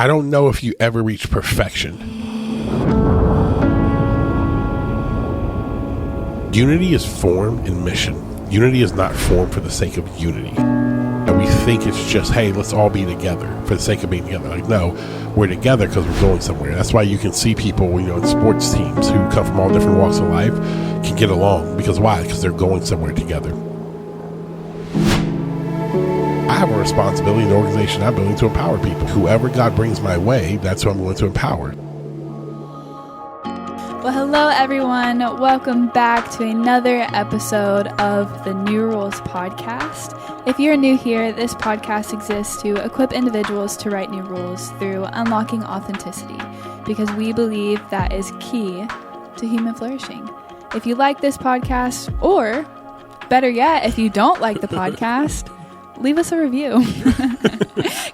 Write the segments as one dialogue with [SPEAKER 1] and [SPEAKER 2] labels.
[SPEAKER 1] I don't know if you ever reach perfection. Unity is form and mission. Unity is not formed for the sake of unity. And we think it's just, hey, let's all be together for the sake of being together. Like, no, we're together because we're going somewhere. That's why you can see people, in sports teams who come from all different walks of life can get along. Because why? Because they're going somewhere together. I have a responsibility in the organization I'm building to empower people. Whoever God brings my way, that's who I'm going to empower.
[SPEAKER 2] Well, hello, everyone. Welcome back to another episode of the New Rules podcast. If you're new here, this podcast exists to equip individuals to write new rules through unlocking authenticity, because we believe that is key to human flourishing. If you like this podcast, or better yet, if you don't like the podcast, leave us a review.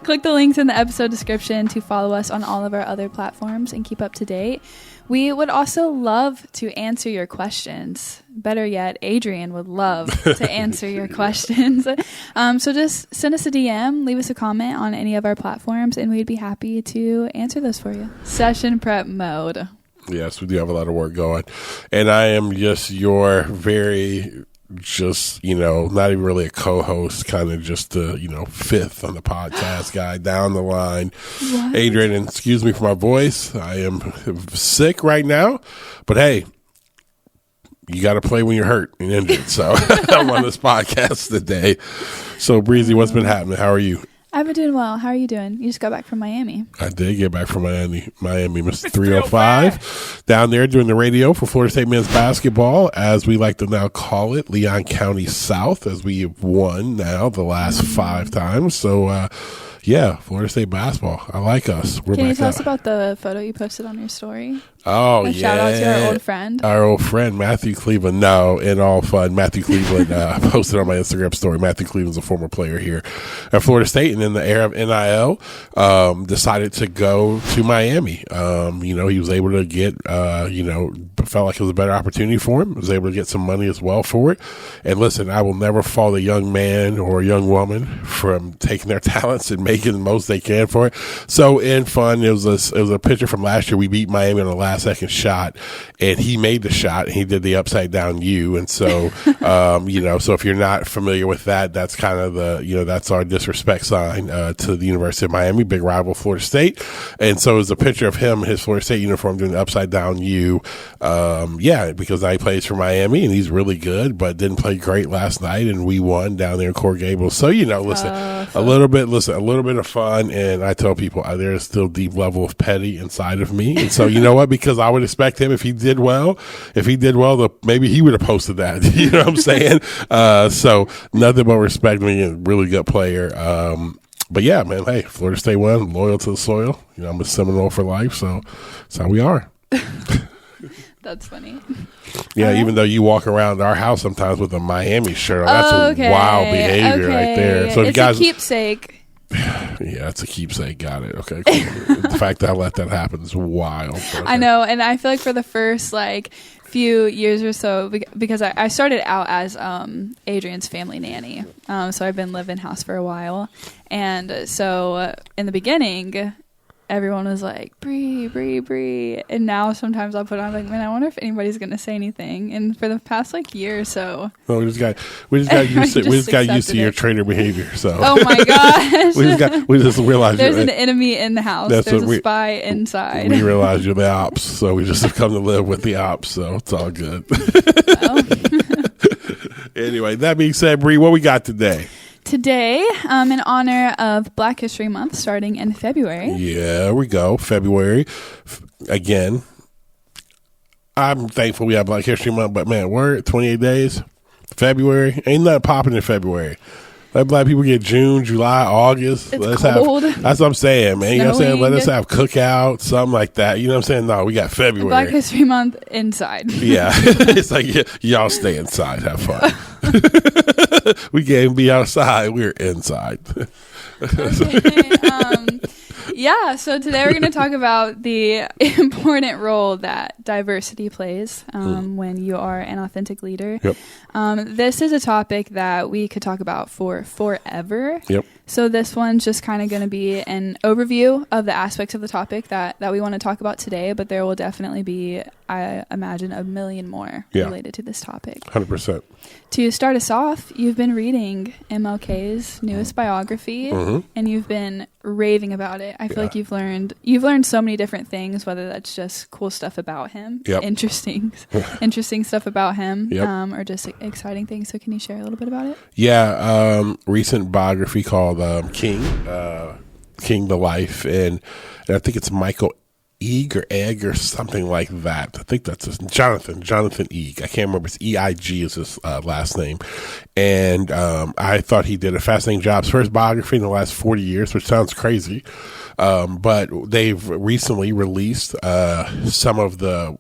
[SPEAKER 2] Click the links in the episode description to follow us on all of our other platforms and keep up to date. We would also love to answer your questions. Better yet, Adrian would love to answer your questions. So just send us a DM, leave us a comment on any of our platforms, and we'd be happy to answer those for you. Session prep mode.
[SPEAKER 1] Yes, we do have a lot of work going. And I am just your very... not even really a co-host, kind of just the, fifth on the podcast guy down the line.
[SPEAKER 2] What?
[SPEAKER 1] Adrian, and excuse me for my voice. I am sick right now, but hey, you got to play when you're hurt and injured. So I'm on this podcast today. So Breezy, what's been happening? How are you?
[SPEAKER 2] I've been doing well. How are you doing? You just got back from Miami.
[SPEAKER 1] I did get back from Miami, Mr. 305, down there doing the radio for Florida State men's basketball, as we like to now call it, Leon County South, as we have won now the last 5 times. So, Florida State basketball. I like us.
[SPEAKER 2] Can you tell us about the photo you posted on your story?
[SPEAKER 1] Oh, yeah.
[SPEAKER 2] Shout out to our old friend.
[SPEAKER 1] Our old friend, Matthew Cleveland. No, in all fun, Matthew Cleveland posted on my Instagram story. Matthew Cleveland's a former player here at Florida State, and in the era of NIL, decided to go to Miami. He was able to get, felt like it was a better opportunity for him. Was able to get some money as well for it. And listen, I will never fault a young man or a young woman from taking their talents and making the most they can for it. So in fun, it was a picture from last year. We beat Miami on the last second shot, and he made the shot, and he did the upside down U. And so, so if you're not familiar with that, that's kind of that's our disrespect sign to the University of Miami, big rival Florida State. And so it was a picture of him, his Florida State uniform, doing the upside down U. Because now he plays for Miami, and he's really good, but didn't play great last night, and we won down there in Coral Gables. So, a little bit of fun, and I tell people there's still deep level of petty inside of me. And so, you know what? Because I would expect him, if he did well, maybe he would have posted that. You know what I'm saying? So nothing but respect. A really good player. But yeah, man, hey, Florida State won, loyal to the soil. I'm a Seminole for life, so that's how we are.
[SPEAKER 2] That's funny.
[SPEAKER 1] Yeah, even though you walk around our house sometimes with a Miami shirt on, that's a wild behavior right there. So
[SPEAKER 2] it's a keepsake.
[SPEAKER 1] Yeah, it's a keepsake. Got it. Okay, cool. The fact that I let that happen is wild. Okay.
[SPEAKER 2] I know, and I feel like for the first few years or so, because I started out as Adrian's family nanny, so I've been living house for a while, and so in the beginning, everyone was like, Bree, Bree, Bree. And now sometimes I'll put on, man, I wonder if anybody's going to say anything. And for the past year or so.
[SPEAKER 1] Well, we just got used to your trainer behavior. So.
[SPEAKER 2] Oh my gosh.
[SPEAKER 1] we just realized
[SPEAKER 2] there's an enemy in the house. There's a spy inside.
[SPEAKER 1] We realized you're the ops. So we just have come to live with the ops. So it's all good. Anyway, that being said, Bree, what we got today?
[SPEAKER 2] Today, in honor of Black History Month, starting in February.
[SPEAKER 1] Yeah, we go. February. Again, I'm thankful we have Black History Month, but man, we're 28 days. February. Ain't nothing popping in February. Let Black people get June, July, August.
[SPEAKER 2] It's cold.
[SPEAKER 1] That's what I'm saying, man. You know what I'm saying? Let us have cookouts, something like that. You know what I'm saying? No, we got February.
[SPEAKER 2] Black History Month inside.
[SPEAKER 1] Yeah. It's like, y'all stay inside. Have fun. We can't even be outside. We're inside.
[SPEAKER 2] Okay. So today we're going to talk about the important role that diversity plays when you are an authentic leader.
[SPEAKER 1] Yep.
[SPEAKER 2] This is a topic that we could talk about for forever.
[SPEAKER 1] Yep.
[SPEAKER 2] So this one's just kind of going to be an overview of the aspects of the topic that we want to talk about today, but there will definitely be, I imagine, a million more related to this topic.
[SPEAKER 1] 100%.
[SPEAKER 2] To start us off, you've been reading MLK's newest biography, and you've been raving about it. I feel like you've learned so many different things, whether that's just cool stuff about him, interesting stuff about him, or just exciting things. So can you share a little bit about it?
[SPEAKER 1] Yeah, recent biography called King the Life, and I think it's Michael Egg or something like that. I think that's his Jonathan Egg. I can't remember. It's EIG is his last name. And I thought he did a fascinating job. It's first biography in the last 40 years, which sounds crazy. But they've recently released some of the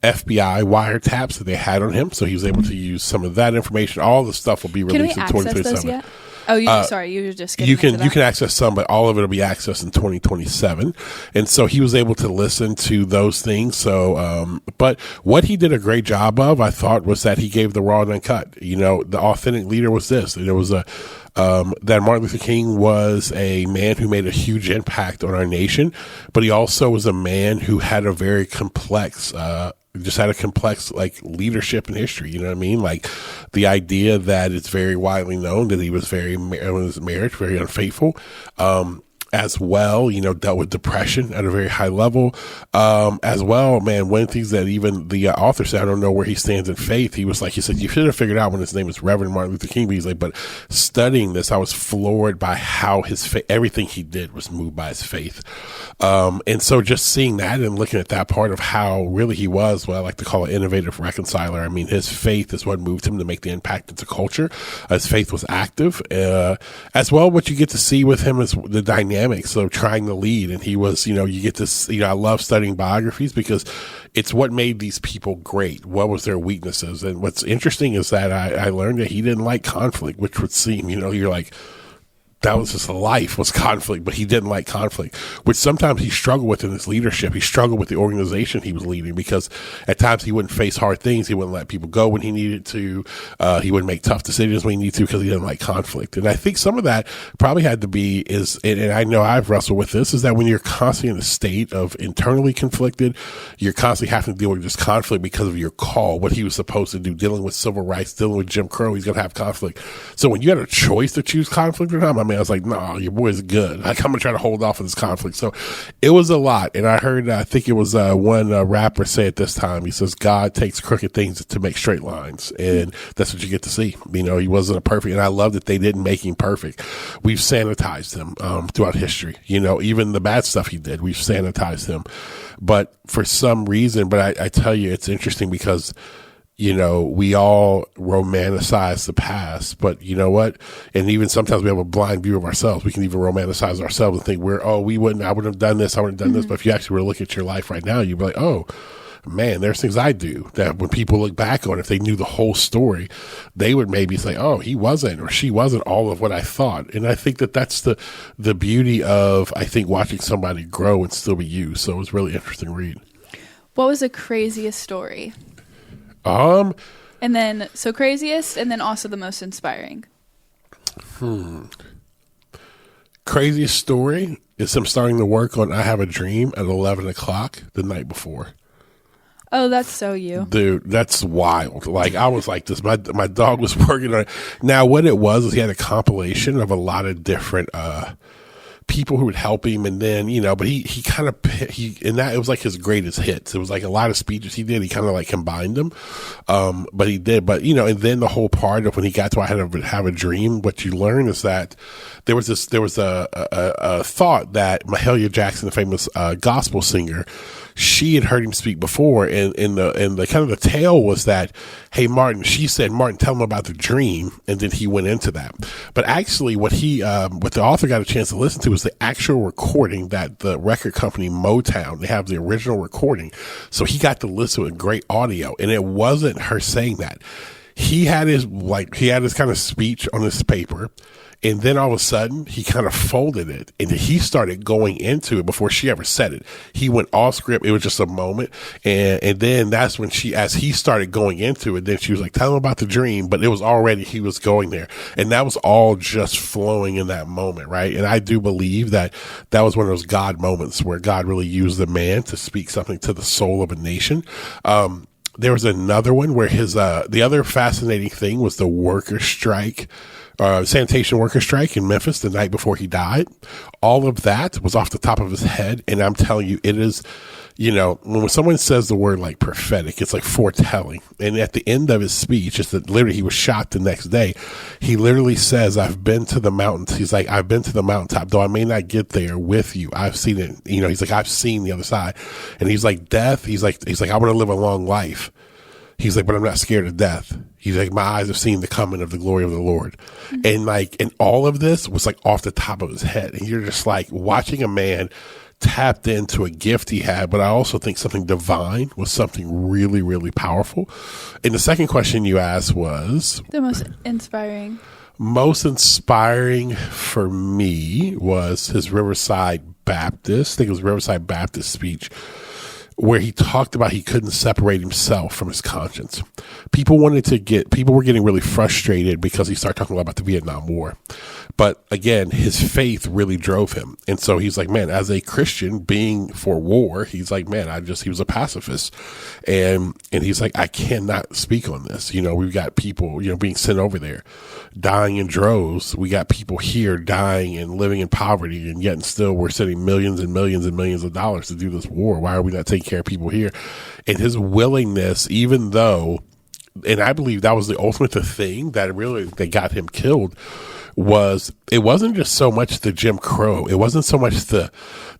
[SPEAKER 1] FBI wiretaps that they had on him. So he was able to use some of that information. All the stuff will be released in 2027.
[SPEAKER 2] Oh, you were just getting into that.
[SPEAKER 1] You can access some, but all of it will be accessed in 2027. And so he was able to listen to those things. So, but what he did a great job of, I thought, was that he gave the raw and uncut. You know, the authentic leader was this. There was that Martin Luther King was a man who made a huge impact on our nation, but he also was a man who had a very complex, like leadership in history. You know what I mean? Like the idea that it's very widely known that he was in his marriage, very unfaithful. As well, you know, dealt with depression at a very high level. As well, man, one of the things that even the author said, I don't know where he stands in faith. He said, you should have figured out when his name was Reverend Martin Luther King. But he's like, but studying this, I was floored by how everything he did was moved by his faith. And so just seeing that and looking at that part of how really he was what I like to call an innovative reconciler. I mean, his faith is what moved him to make the impact into culture. His faith was active. As well, what you get to see with him is the dynamics of trying to lead. And he was, you know, you get to see, you know, I love studying biographies because it's what made these people great. What was their weaknesses? And what's interesting is that I learned that he didn't like conflict, which would seem, you know, you're like, that was his life, was conflict, but he didn't like conflict, which sometimes he struggled with in his leadership. He struggled with the organization he was leading because at times he wouldn't face hard things. He wouldn't let people go when he needed to. He wouldn't make tough decisions when he needed to because he didn't like conflict. And I think some of that probably had to be and I know I've wrestled with this, is that when you're constantly in a state of internally conflicted, you're constantly having to deal with this conflict because of your call, what he was supposed to do, dealing with civil rights, dealing with Jim Crow, he's going to have conflict. So when you had a choice to choose conflict or not, I was like, no, your boy's good. Like, I'm going to try to hold off on this conflict. So it was a lot. And I heard, I think it was one rapper say at this time, he says, God takes crooked things to make straight lines. And that's what you get to see. You know, he wasn't a perfect, and I love that they didn't make him perfect. We've sanitized him throughout history. You know, even the bad stuff he did, we've sanitized him. But for some reason, I tell you, it's interesting because, you know, we all romanticize the past, but you know what? And even sometimes we have a blind view of ourselves. We can even romanticize ourselves and think I wouldn't have done this. I wouldn't have done this. But if you actually were to look at your life right now, you'd be like, oh man, there's things I do that when people look back on, if they knew the whole story, they would maybe say, oh, he wasn't, or she wasn't all of what I thought. And I think that that's the beauty of, I think, watching somebody grow and still be you. So it was really interesting to read.
[SPEAKER 2] What was the craziest story? And then, so craziest, and then also the most inspiring.
[SPEAKER 1] Craziest story is him starting to work on I Have a Dream at 11 o'clock the night before.
[SPEAKER 2] Oh, that's so you.
[SPEAKER 1] Dude, that's wild. Like, I was like this. My dog was working on it. Now, what it was he had a compilation of a lot of different people who would help him, and then, you know, but he kind of, and that, it was like his greatest hits. It was like a lot of speeches he did, he kind of like combined them, but he did, but, you know, and then the whole part of when he got to I Have a Dream, what you learn is that there was a thought that Mahalia Jackson, the famous gospel singer, she had heard him speak before, and the kind of the tale was that, hey, she said, Martin, tell him about the dream, and then he went into that. But actually, what the author got a chance to listen to was the actual recording that the record company Motown, they have the original recording, so he got to listen with great audio, and it wasn't her saying that. He had his kind of speech on his paper, And then all of a sudden, he kind of folded it, and he started going into it before she ever said it. He went off script. It was just a moment. And then that's when as he started going into it, then she was like, tell him about the dream. But it was already, he was going there. And that was all just flowing in that moment, right? And I do believe that was one of those God moments where God really used the man to speak something to the soul of a nation. There was another one where the other fascinating thing was the worker strike, sanitation worker strike in Memphis the night before he died. All of that was off the top of his head. And I'm telling you, it is, when someone says the word like prophetic, it's like foretelling. And at the end of his speech, it's that literally he was shot the next day. He literally says, I've been to the mountains. He's like, I've been to the mountaintop, though I may not get there with you. I've seen it. He's like, I've seen the other side. And he's like, death. He's like, I want to live a long life. He's like, but I'm not scared of death. He's like, my eyes have seen the coming of the glory of the Lord. Mm-hmm. And all of this was like off the top of his head. And you're just like watching a man tapped into a gift he had, but I also think something divine was something really, really powerful. And the second question you asked was?
[SPEAKER 2] The most inspiring.
[SPEAKER 1] Most inspiring for me was his Riverside Baptist. I think it was Riverside Baptist speech, where he talked about he couldn't separate himself from his conscience. People were getting really frustrated because he started talking a lot about the Vietnam War. But again, his faith really drove him. And so he's like, man, as a Christian being for war, he's like, man, he was a pacifist. And he's like, I cannot speak on this. We've got people, being sent over there, dying in droves. We got people here dying and living in poverty. And yet still we're sending millions and millions and millions of dollars to do this war. Why are we not taking care of people here? And his willingness, even though, and I believe that was the ultimate thing that got him killed, it wasn't just so much the Jim Crow. It wasn't so much the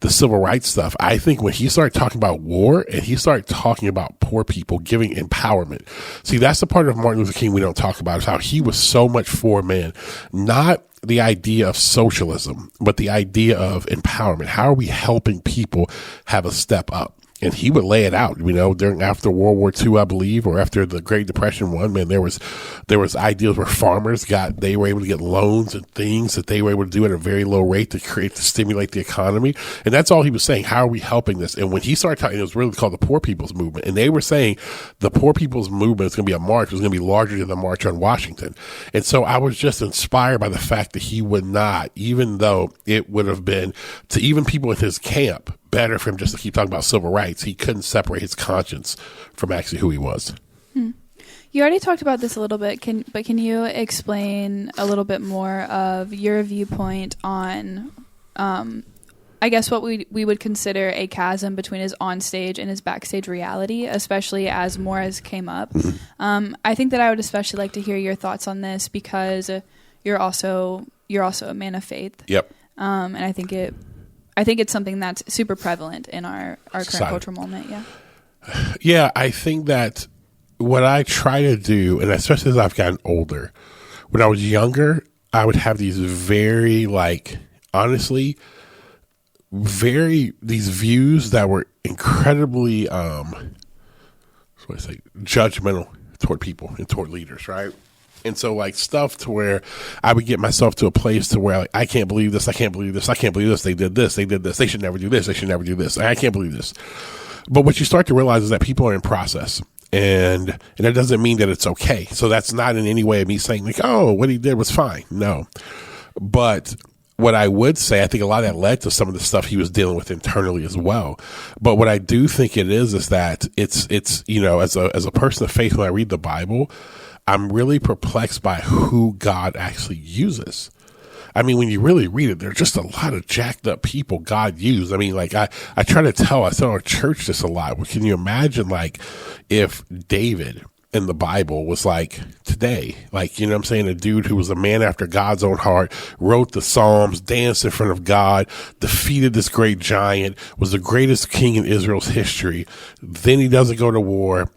[SPEAKER 1] civil rights stuff. I think when he started talking about war and he started talking about poor people, giving empowerment. See, that's the part of Martin Luther King we don't talk about, is how he was so much for man, not the idea of socialism, but the idea of empowerment. How are we helping people have a step up? And he would lay it out, after World War II, I believe, or after the Great Depression there was ideas where farmers they were able to get loans and things that they were able to do at a very low rate to stimulate the economy. And that's all he was saying. How are we helping this? And when he started talking, it was really called the Poor People's Movement. And they were saying the Poor People's Movement is going to be a march. It was going to be larger than the March on Washington. And so I was just inspired by the fact that he would not, even though it would have been to even people in his camp, better for him just to keep talking about civil rights. He couldn't separate his conscience from actually who he was.
[SPEAKER 2] You already talked about this a little bit, but can you explain a little bit more of your viewpoint on, I guess, what we would consider a chasm between his onstage and his backstage reality, especially as more has came up. Mm-hmm. I think that I would especially like to hear your thoughts on this because you're also a man of faith.
[SPEAKER 1] Yep.
[SPEAKER 2] And I think it's something that's super prevalent in our current cultural moment. Yeah.
[SPEAKER 1] Yeah, I think that what I try to do, and especially as I've gotten older, when I was younger, I would have these very, honestly, these views that were incredibly, judgmental toward people and toward leaders, right? And so stuff to where I would get myself to a place to where I can't believe this. I can't believe this. I can't believe this. They did this. They did this. They should never do this. They should never do this. I can't believe this. But what you start to realize is that people are in process, and that doesn't mean that it's okay. So that's not in any way of me saying what he did was fine. No. But what I would say, I think a lot of that led to some of the stuff he was dealing with internally as well. But what I do think it is that it's as a person of faith, when I read the Bible, I'm really perplexed by who God actually uses. I mean, when you really read it, there's just a lot of jacked up people God used. I mean, I try to tell our church this a lot. Well, can you imagine, if David in the Bible was today, what I'm saying? A dude who was a man after God's own heart, wrote the Psalms, danced in front of God, defeated this great giant, was the greatest king in Israel's history. Then he doesn't go to war,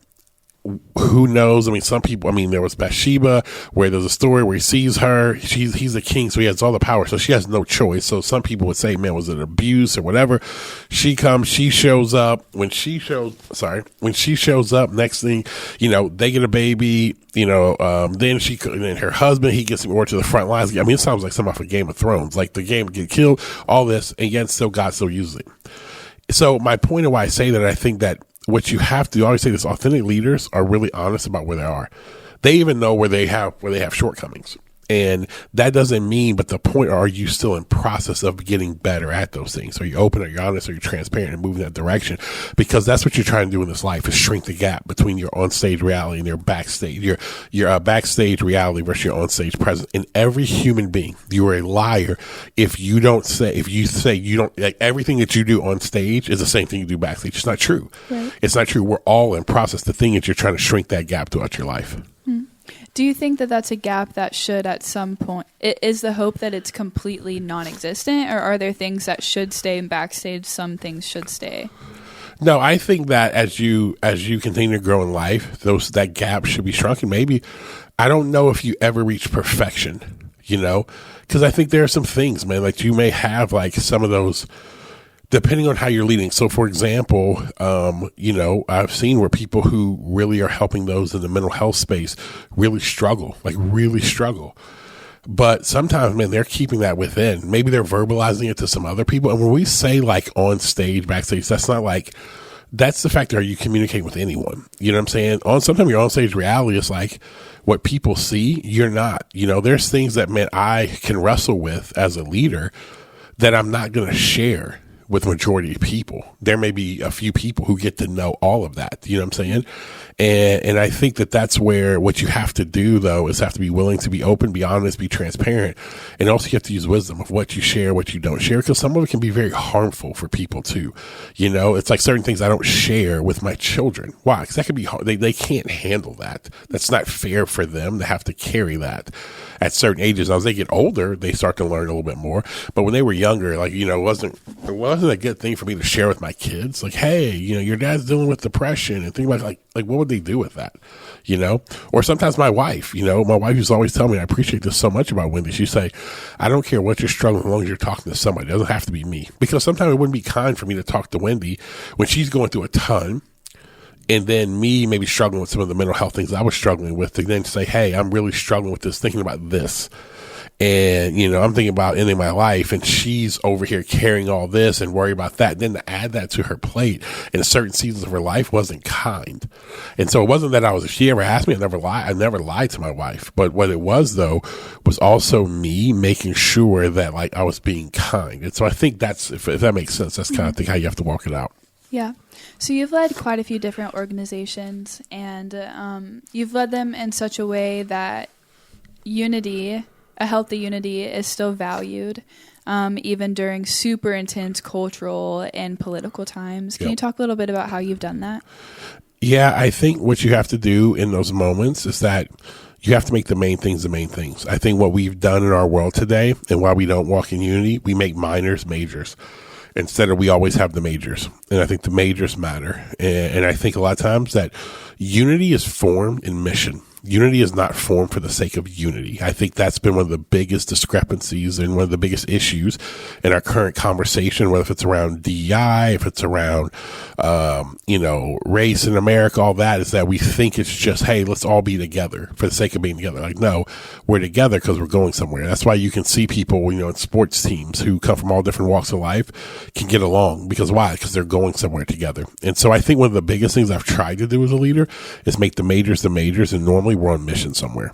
[SPEAKER 1] who knows? I mean, some people, I mean, there was Bathsheba where there's a story where he sees her. He's a king, so he has all the power. So she has no choice. So some people would say, man, was it abuse or whatever? She shows up. When she shows up, next thing, they get a baby, then her husband, he gets more to the front lines. I mean, it sounds like something off of Game of Thrones, like the game get killed, all this, and yet still God still uses it. So my point of why I say that, I think that what you have to, I always say this, authentic leaders are really honest about where they are. They even know where they have shortcomings. And that doesn't mean, but the point, are you still in process of getting better at those things? Are you open? Are you honest? Are you transparent and moving that direction? Because that's what you're trying to do in this life, is shrink the gap between your on-stage reality and your backstage, your backstage reality versus your on-stage presence. In every human being, you are a liar if you say you don't, like, everything that you do on stage is the same thing you do backstage. It's not true. Right. It's not true. We're all in process. The thing is, you're trying to shrink that gap throughout your life.
[SPEAKER 2] Do you think that that's a gap that should, at some point, is the hope that it's completely non-existent, or are there things that should stay in backstage, some things should stay?
[SPEAKER 1] No, I think that as you continue to grow in life, that gap should be shrunken. Maybe, I don't know if you ever reach perfection, because I think there are some things, man, like you may have like some of those, depending on how you're leading. So, for example, I've seen where people who really are helping those in the mental health space really struggle. But sometimes, man, they're keeping that within. Maybe they're verbalizing it to some other people. And when we say like on stage, backstage, that's not like, that's the fact that, are you communicating with anyone? You know what I'm saying? Sometimes your on stage reality is like what people see, you're not. There's things that, man, I can wrestle with as a leader that I'm not going to share with majority of people. There may be a few people who get to know all of that. You know what I'm saying? And I think that that's where what you have to do, though, is have to be willing to be open, be honest, be transparent. And also you have to use wisdom of what you share, what you don't share, because some of it can be very harmful for people too. It's like certain things I don't share with my children. Why? Because that could be hard. They can't handle that. That's not fair for them to have to carry that at certain ages. Now, as they get older, they start to learn a little bit more. But when they were younger, like, it wasn't a good thing for me to share with my kids. Like, hey, your dad's dealing with depression, and think about like what would they do with that? Or sometimes my wife used to always tell me, I appreciate this so much about Wendy. She'd say, I don't care what you're struggling as long as you're talking to somebody. It doesn't have to be me. Because sometimes it wouldn't be kind for me to talk to Wendy when she's going through a ton, and then me maybe struggling with some of the mental health things I was struggling with, to then say, hey, I'm really struggling with this, thinking about this. And, I'm thinking about ending my life, and she's over here carrying all this and worry about that. Then to add that to her plate in certain seasons of her life wasn't kind. And so it wasn't that if she ever asked me, I never lied to my wife. But what it was, though, was also me making sure that like I was being kind. And so I think that's, if that makes sense, that's kind of think how you have to walk it out.
[SPEAKER 2] Yeah. So you've led quite a few different organizations, and you've led them in such a way that a healthy unity is still valued, even during super intense cultural and political times. Can you talk a little bit about how you've done that?
[SPEAKER 1] Yeah, I think what you have to do in those moments is that you have to make the main things the main things. I think what we've done in our world today, and why we don't walk in unity, we make minors majors. Instead of, we always have the majors. And I think the majors matter. And I think a lot of times that unity is formed in mission. Unity is not formed for the sake of unity. I think that's been one of the biggest discrepancies and one of the biggest issues in our current conversation, whether if it's around DEI, if it's around, race in America, all that, is that we think it's just, hey, let's all be together for the sake of being together. Like, no, we're together because we're going somewhere. That's why you can see people, in sports teams who come from all different walks of life can get along. Because why? Because they're going somewhere together. And so I think one of the biggest things I've tried to do as a leader is make the majors the majors, and normally we're on mission somewhere.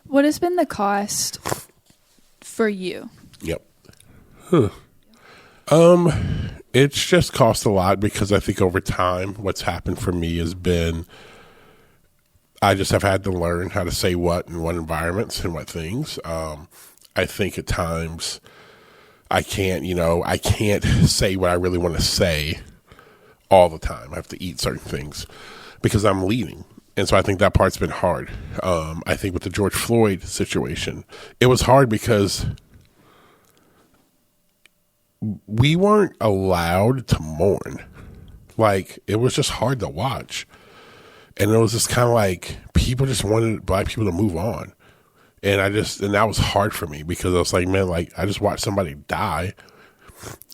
[SPEAKER 2] What has been the cost for you?
[SPEAKER 1] Yep. It's just cost a lot, because I think over time what's happened for me has been, I just have had to learn how to say what in what environments and what things. I think at times I can't say what I really want to say all the time. I have to eat certain things because I'm leading. And so I think that part's been hard. I think with the George Floyd situation, it was hard because we weren't allowed to mourn. Like, it was just hard to watch. And it was just kind of like people just wanted Black people to move on. And that was hard for me because I was like, man, like, I just watched somebody die.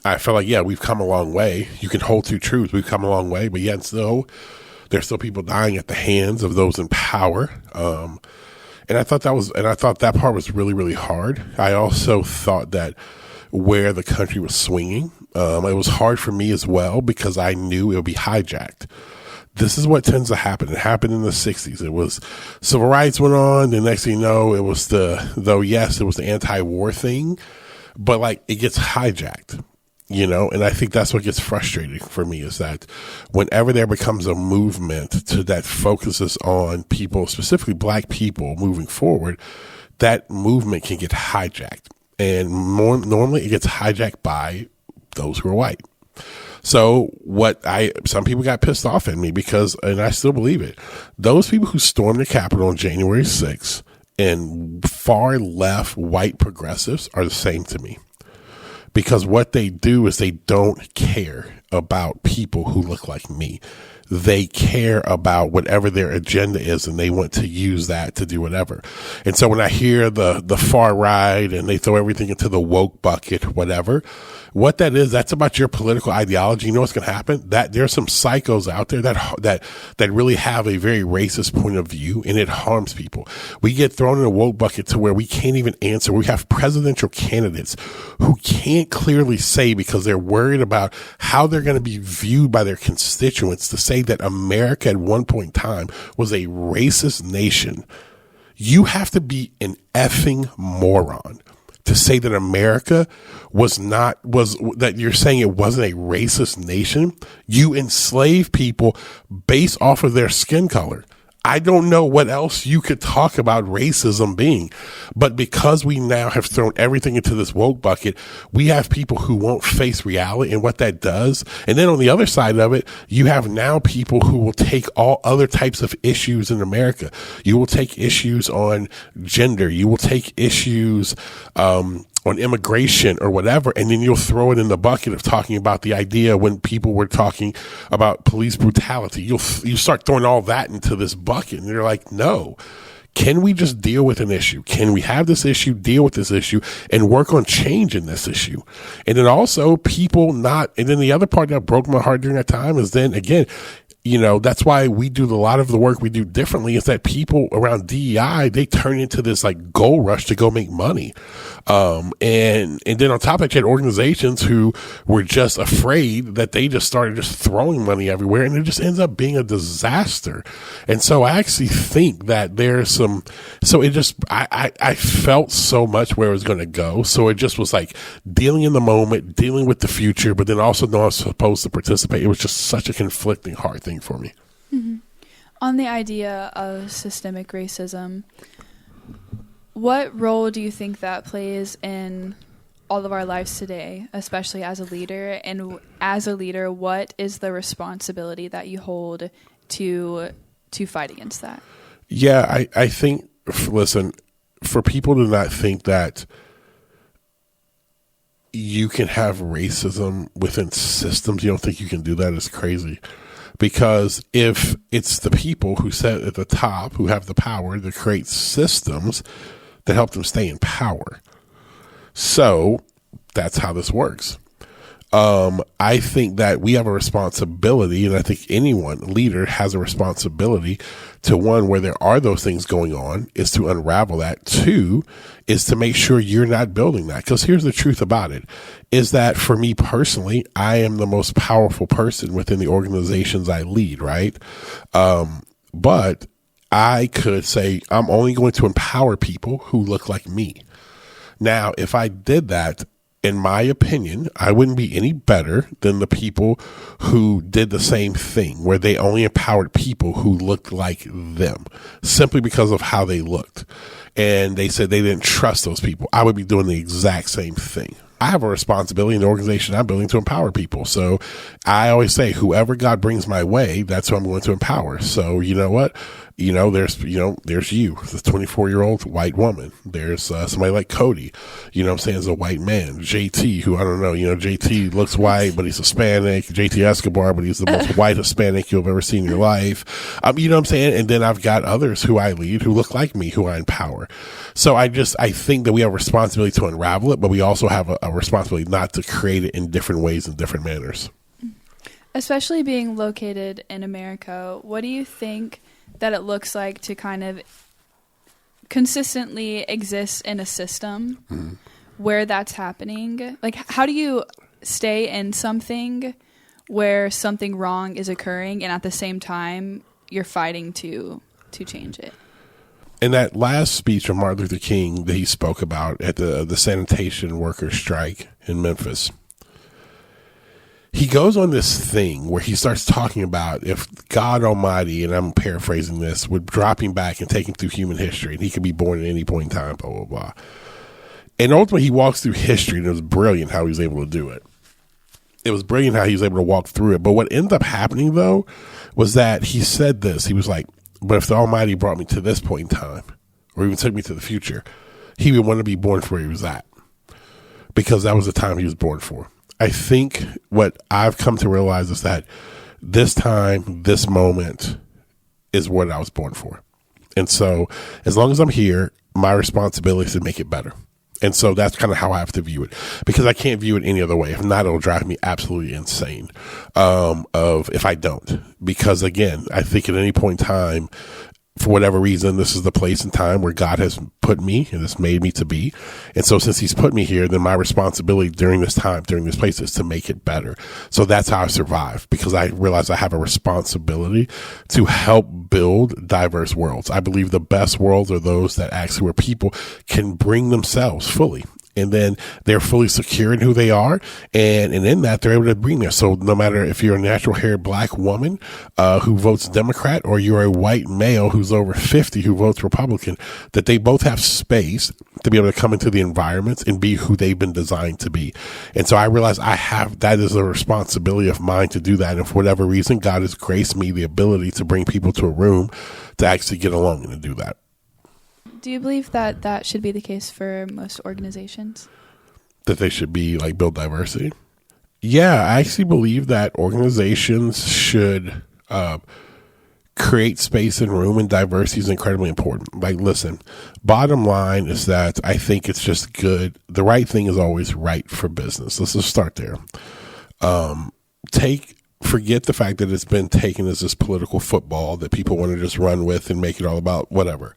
[SPEAKER 1] I felt like, yeah, we've come a long way. You can hold two truths. We've come a long way, but yet still, there's still people dying at the hands of those in power. And I thought that part was really, really hard. I also thought that where the country was swinging, it was hard for me as well because I knew it would be hijacked. This is what tends to happen. It happened in the 60s. It was civil rights went on. The next thing you know, it was the anti-war thing, but like it gets hijacked, you know? And I think that's what gets frustrating for me is that whenever there becomes a movement that focuses on people, specifically Black people moving forward, that movement can get hijacked. And normally it gets hijacked by those who are white. So some people got pissed off at me because, and I still believe it, those people who stormed the Capitol on January 6th and far left white progressives are the same to me. Because what they do is they don't care about people who look like me. They care about whatever their agenda is and they want to use that to do whatever. And so when I hear the far right and they throw everything into the woke bucket, whatever, what that is, that's about your political ideology. You know what's going to happen? That there's some psychos out there that really have a very racist point of view and it harms people. We get thrown in a woke bucket to where we can't even answer. We have presidential candidates who can't clearly say because they're worried about how they're going to be viewed by their constituents to say that America at one point in time was a racist nation. You have to be an effing moron to say that America that you're saying it wasn't a racist nation. You enslave people based off of their skin color. I don't know what else you could talk about racism being, but because we now have thrown everything into this woke bucket, we have people who won't face reality and what that does. And then on the other side of it, you have now people who will take all other types of issues in America. You will take issues on gender. You will take issues, on immigration or whatever, and then you'll throw it in the bucket of talking about the idea when people were talking about police brutality. You start throwing all that into this bucket, and you're like, no. Can we just deal with an issue? Can we have this issue, deal with this issue, and work on changing this issue? And then also and then the other part that broke my heart during that time is then again, you know, that's why we do a lot of the work we do differently is that people around DEI, they turn into this like gold rush to go make money. And then on top of that, you had organizations who were just afraid that they just started just throwing money everywhere and it just ends up being a disaster. And so I actually think that I felt so much where it was going to go. So it just was like dealing in the moment, dealing with the future, but then also knowing I was supposed to participate. It was just such a conflicting, hard thing for me.
[SPEAKER 2] Mm-hmm. On the idea of systemic racism, what role do you think that plays in all of our lives today, especially as a leader? And as a leader, what is the responsibility that you hold to fight against that?
[SPEAKER 1] Yeah, I think, listen, for people to not think that you can have racism within systems, you don't think you can do that is crazy. Because if it's the people who sit at the top who have the power to create systems that help them stay in power. So that's how this works. I think that we have a responsibility, and I think leader has a responsibility to, one, where there are those things going on, is to unravel that. Two, is to make sure you're not building that. Because here's the truth about it, is that for me personally, I am the most powerful person within the organizations I lead, right? But I could say I'm only going to empower people who look like me. Now, if I did that, in my opinion, I wouldn't be any better than the people who did the same thing, where they only empowered people who looked like them simply because of how they looked. And they said they didn't trust those people. I would be doing the exact same thing. I have a responsibility in the organization I'm building to empower people. So I always say, whoever God brings my way, that's who I'm going to empower. So you know what? there's you, this 24-year-old white woman. There's somebody like Cody, I'm saying, is a white man. JT, who I don't know, JT looks white, but he's Hispanic. JT Escobar, but he's the most white Hispanic you've ever seen in your life. You know what I'm saying? And then I've got others who I lead who look like me, who I empower. So I think that we have a responsibility to unravel it, but we also have a responsibility not to create it in different ways and different manners.
[SPEAKER 2] Especially being located in America, what do you think that it looks like to kind of consistently exist in a system where that's happening? Like, how do you stay in something where something wrong is occurring and at the same time you're fighting to change it?
[SPEAKER 1] In that last speech of Martin Luther King that he spoke about at the sanitation workers strike in Memphis, he goes on this thing where he starts talking about if God Almighty, and I'm paraphrasing this, would drop him back and take him through human history, and he could be born at any point in time, blah, blah, blah. And ultimately, he walks through history, and it was brilliant how he was able to do it. It was brilliant how he was able to walk through it. But what ended up happening, though, was that he said this. He was like, but if the Almighty brought me to this point in time, or even took me to the future, he would want to be born for where he was at, because that was the time he was born for. I think what I've come to realize is that this time, this moment is what I was born for. And so as long as I'm here, my responsibility is to make it better. And so that's kind of how I have to view it, because I can't view it any other way. If not, it'll drive me absolutely insane if I don't. Because again, I think at any point in time, for whatever reason, this is the place and time where God has put me and has made me to be. And so since he's put me here, then my responsibility during this time, during this place, is to make it better. So that's how I survive, because I realize I have a responsibility to help build diverse worlds. I believe the best worlds are those that actually where people can bring themselves fully. And then they're fully secure in who they are. And in that, they're able to bring there. So no matter if you're a natural haired black woman who votes Democrat, or you're a white male who's over 50 who votes Republican, that they both have space to be able to come into the environments and be who they've been designed to be. And so I realize that is a responsibility of mine to do that. And for whatever reason, God has graced me the ability to bring people to a room to actually get along and to do that.
[SPEAKER 2] Do you believe that that should be the case for most organizations?
[SPEAKER 1] That they should be build diversity? Yeah, I actually believe that organizations should create space and room, and diversity is incredibly important. Listen, bottom line is that I think it's just good. The right thing is always right for business. Let's just start there. Forget the fact that it's been taken as this political football that people want to just run with and make it all about whatever.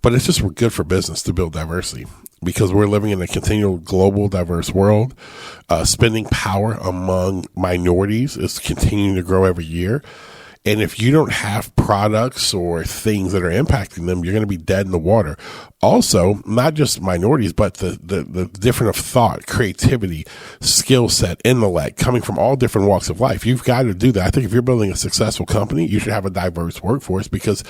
[SPEAKER 1] But it's just good for business to build diversity, because we're living in a continual global diverse world. Spending power among minorities is continuing to grow every year. And if you don't have products or things that are impacting them, you're going to be dead in the water. Also, not just minorities, but the different of thought, creativity, skill set, intellect, coming from all different walks of life. You've got to do that. I think if you're building a successful company, you should have a diverse workforce, because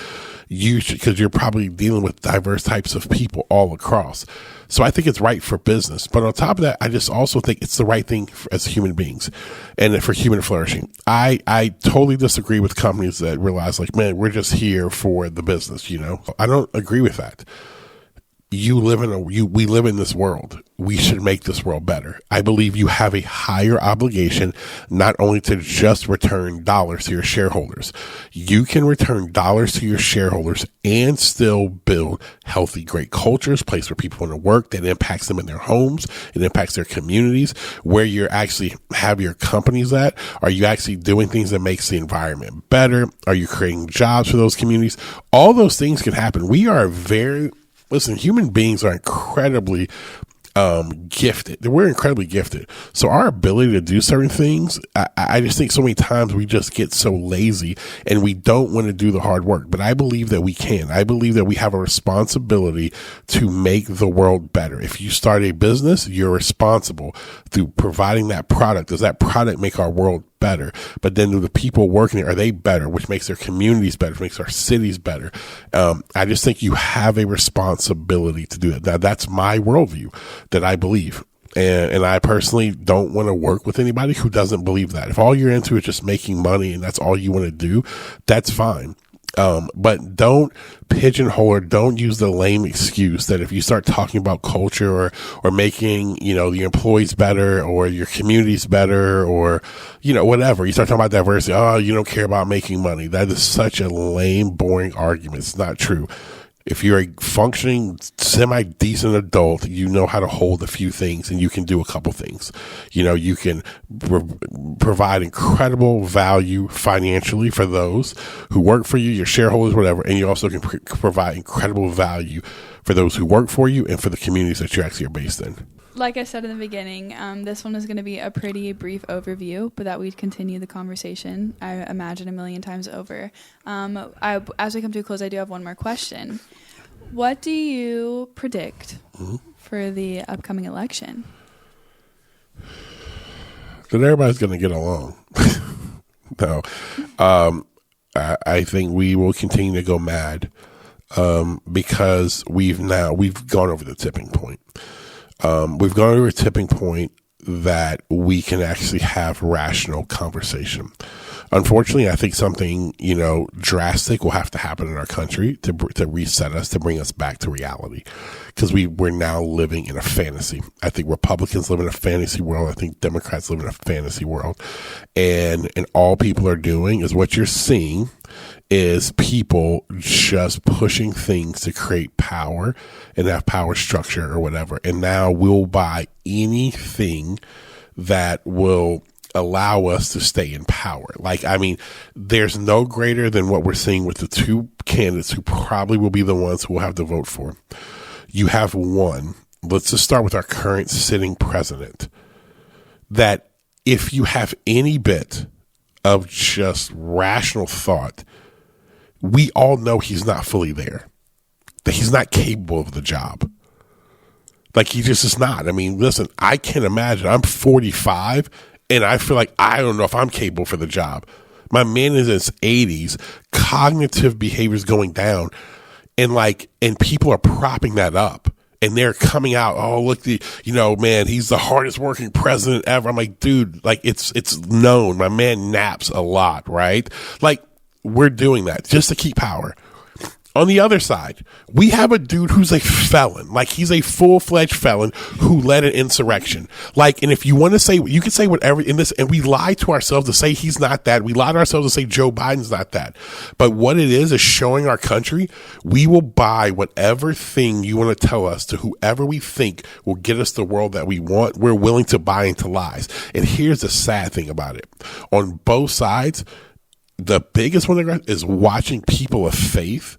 [SPEAKER 1] you're probably dealing with diverse types of people all across. So I think it's right for business. But on top of that, I just also think it's the right thing as human beings and for human flourishing. I totally disagree with companies that realize man, we're just here for the business. I don't agree with that. We live in this world. We should make this world better. I believe you have a higher obligation, not only to just return dollars to your shareholders. You can return dollars to your shareholders and still build healthy, great cultures, place where people want to work, that impacts them in their homes. It impacts their communities, where you actually have your companies at. Are you actually doing things that makes the environment better? Are you creating jobs for those communities? All those things can happen. Listen, human beings are incredibly gifted. We're incredibly gifted. So our ability to do certain things, I just think so many times we just get so lazy and we don't want to do the hard work. But I believe that we can. I believe that we have a responsibility to make the world better. If you start a business, you're responsible through providing that product. Does that product make our world better? But then do the people working there, are they better, which makes their communities better, which makes our cities better? I just think you have a responsibility to do that. Now, that's my worldview that I believe. And I personally don't want to work with anybody who doesn't believe that. If all you're into is just making money and that's all you want to do, that's fine. But don't pigeonhole or don't use the lame excuse that if you start talking about culture or making, your employees better or your communities better or, whatever, you start talking about diversity. Oh, you don't care about making money. That is such a lame, boring argument. It's not true. If you're a functioning, semi-decent adult, you know how to hold a few things and you can do a couple things. You can provide incredible value financially for those who work for you, your shareholders, whatever. And you also can provide incredible value for those who work for you and for the communities that you actually are based in.
[SPEAKER 2] Like I said in the beginning, this one is going to be a pretty brief overview, but that we'd continue the conversation, I imagine, a million times over. As we come to a close, I do have one more question. What do you predict for the upcoming election?
[SPEAKER 1] That everybody's going to get along. No. I think we will continue to go mad because we've gone over the tipping point. We've gone over a tipping point that we can actually have rational conversation. Unfortunately, I think something, drastic will have to happen in our country to reset us, to bring us back to reality. Because we're now living in a fantasy. I think Republicans live in a fantasy world. I think Democrats live in a fantasy world. And all people are doing is what you're seeing is people just pushing things to create power and have power structure or whatever. And now we'll buy anything that will allow us to stay in power. There's no greater than what we're seeing with the two candidates who probably will be the ones who will have to vote for. You have one. Let's just start with our current sitting president. That if you have any bit of just rational thought, we all know he's not fully there. That he's not capable of the job. He just is not. Listen, I can't imagine. I'm 45 and I feel like I don't know if I'm capable for the job. My man is in his 80s, cognitive behavior is going down, and people are propping that up. And they're coming out, oh, look, man, he's the hardest working president ever. I'm like, dude, it's known. My man naps a lot, right? We're doing that just to keep power. On the other side, we have a dude who's a felon. He's a full-fledged felon who led an insurrection. And if you want to say, you can say whatever in this, and we lie to ourselves to say he's not that. We lie to ourselves to say Joe Biden's not that. But what it is showing our country, we will buy whatever thing you want to tell us to whoever we think will get us the world that we want. We're willing to buy into lies. And here's the sad thing about it. On both sides, the biggest one is watching people of faith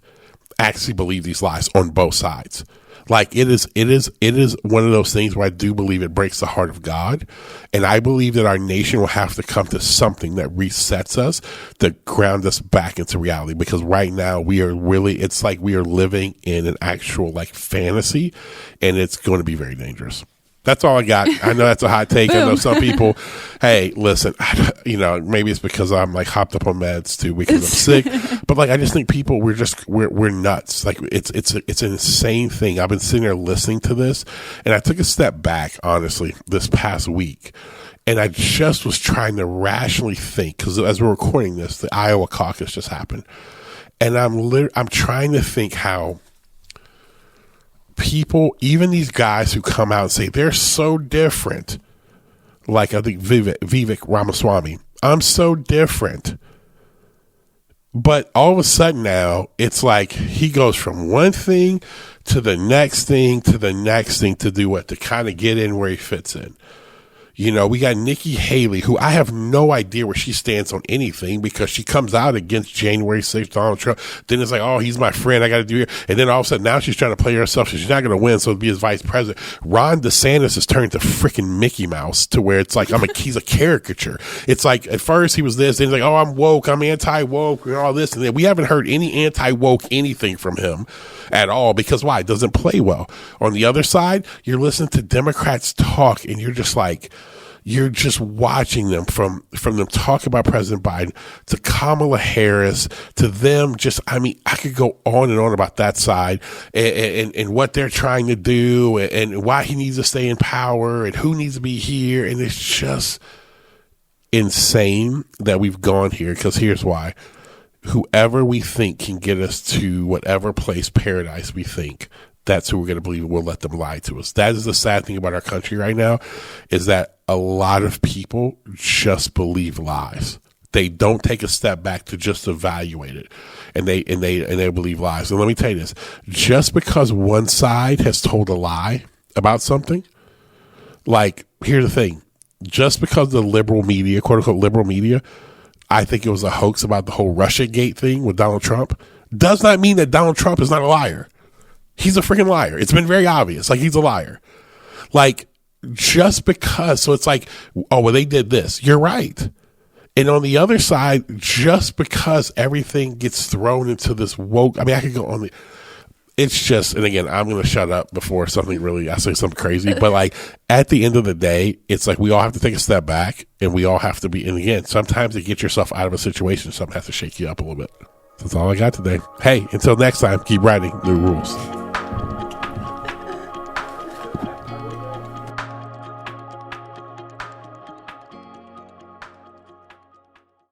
[SPEAKER 1] actually believe these lies on both sides. It is one of those things where I do believe it breaks the heart of God. And I believe that our nation will have to come to something that resets us, to ground us back into reality. Because right now we are it's like we are living in an actual fantasy, and it's going to be very dangerous. That's all I got. I know that's a hot take. I know some people, hey, listen, maybe it's because I'm hopped up on meds too because I'm sick. But I just think people, we're nuts. It's an insane thing. I've been sitting there listening to this, and I took a step back, honestly, this past week. And I just was trying to rationally think, because as we're recording this, the Iowa caucus just happened. And I'm trying to think how people, even these guys who come out and say they're so different, I think Vivek Ramaswamy, I'm so different. But all of a sudden now, it's he goes from one thing to the next thing to the next thing to do what? To kind of get in where he fits in. We got Nikki Haley, who I have no idea where she stands on anything, because she comes out against January 6th, Donald Trump. Then it's oh, he's my friend, I got to do it. And then all of a sudden now she's trying to play herself. So she's not going to win, so to be his vice president. Ron DeSantis has turned to freaking Mickey Mouse, to where it's he's a caricature. It's at first he was this, then he's oh, I'm woke, I'm anti-woke, and all this. And then we haven't heard any anti-woke anything from him at all, because why? It doesn't play well. On the other side, you're listening to Democrats talk, and you're just you're just watching them from them talk about President Biden to Kamala Harris to them. I could go on and on about that side and what they're trying to do and why he needs to stay in power and who needs to be here. And it's just insane that we've gone here, because here's why. whoever we think can get us to whatever place, paradise we think, that's who we're going to believe. We'll let them lie to us. That is the sad thing about our country right now, is that a lot of people just believe lies. They don't take a step back to just evaluate it, and they believe lies. And let me tell you this: just because one side has told a lie about something, like, here's the thing: just because the liberal media, quote unquote liberal media, I think it was a hoax about the whole Russiagate thing with Donald Trump, does not mean that Donald Trump is not a liar. He's a freaking liar. It's been very obvious. Like, he's a liar. Like, just because, so it's like, oh, well, they did this. You're right. And on the other side, just because everything gets thrown into this woke, I mean, I could go on the, it's just, and again, I'm going to shut up before something really, I say something crazy, but like, at the end of the day, it's like, we all have to take a step back, and we all have to be, and again, sometimes to get yourself out of a situation, something has to shake you up a little bit. That's all I got today. Hey, until next time, keep writing new rules.